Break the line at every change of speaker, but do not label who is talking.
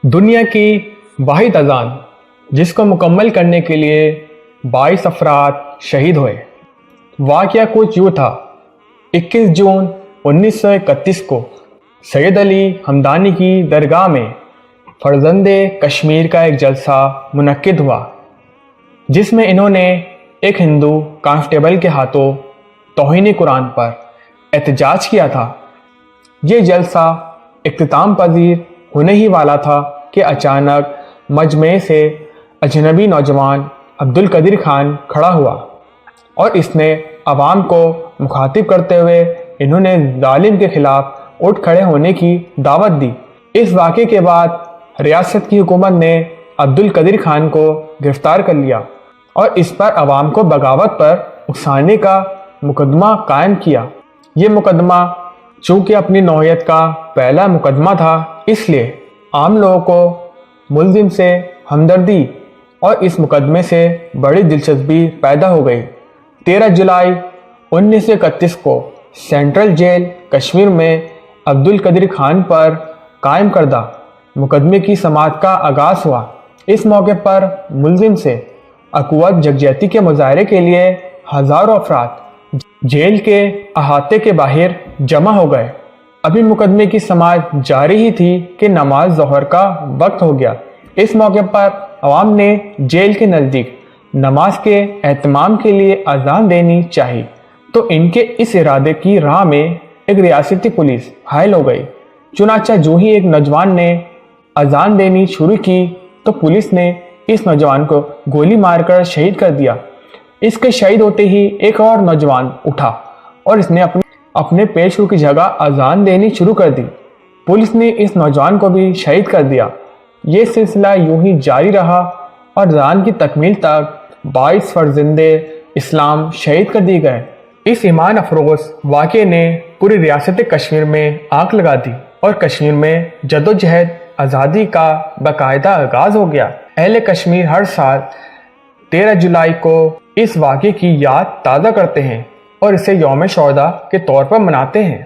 دنیا کی واحد اذان جس کو مکمل کرنے کے لیے 22 افراد شہید ہوئے۔ واقعہ کچھ یوں تھا۔ 21 جون 1931 کو سید علی ہمدانی کی درگاہ میں فرزند کشمیر کا ایک جلسہ منعقد ہوا، جس میں انہوں نے ایک ہندو کانسٹیبل کے ہاتھوں توہین قرآن پر احتجاج کیا تھا۔ یہ جلسہ اختتام پذیر ہونے ہی والا تھا کہ اچانک مجمع سے اجنبی نوجوان عبدالقدیر خان کھڑا ہوا اور اس نے عوام کو مخاطب کرتے ہوئے انہوں نے ظالم کے خلاف اٹھ کھڑے ہونے کی دعوت دی۔ اس واقعے کے بعد ریاست کی حکومت نے عبدالقدیر خان کو گرفتار کر لیا اور اس پر عوام کو بغاوت پر اکسانے کا مقدمہ قائم کیا۔ یہ مقدمہ چونکہ اپنی نوعیت کا پہلا مقدمہ تھا، اس لیے عام لوگوں کو ملزم سے ہمدردی اور اس مقدمے سے بڑی دلچسپی پیدا ہو گئی۔ 13 جولائی 1931 کو سینٹرل جیل کشمیر میں عبدالقدیر خان پر قائم کردہ مقدمے کی سماعت کا آغاز ہوا۔ اس موقع پر ملزم سے اقوت یکجہتی کے مظاہرے کے لیے ہزاروں افراد جیل کے احاطے کے باہر جمع ہو گئے۔ ابھی مقدمے کی سماعت جاری ہی تھی کہ نماز ظہر کا وقت ہو گیا۔ اس موقع پر عوام نے جیل کے نزدیک نماز کے اہتمام کے لیے اذان دینی چاہی، تو ان کے اس ارادے کی راہ میں ایک ریاستی پولیس حائل ہو گئی۔ چنانچہ جو ہی ایک نوجوان نے اذان دینی شروع کی تو پولیس نے اس نوجوان کو گولی مار کر شہید کر دیا۔ اس کے شہید ہوتے ہی ایک اور نوجوان اٹھا اور اس نے اپنے پیش رو کی جگہ اذان دینی شروع کر دی۔ پولیس نے اس نوجوان کو بھی شہید کر دیا۔ یہ سلسلہ یوں ہی جاری رہا اور اذان کی تکمیل تک 22 فرزند اسلام شہید کر دیے گئے۔ اس ایمان افروز واقعے نے پوری ریاست کشمیر میں آگ لگا دی اور کشمیر میں جدوجہد آزادی کا باقاعدہ آغاز ہو گیا۔ اہل کشمیر ہر سال 13 جولائی کو اس واقعے کی یاد تازہ کرتے ہیں اور اسے یوم شہداء کے طور پر مناتے ہیں۔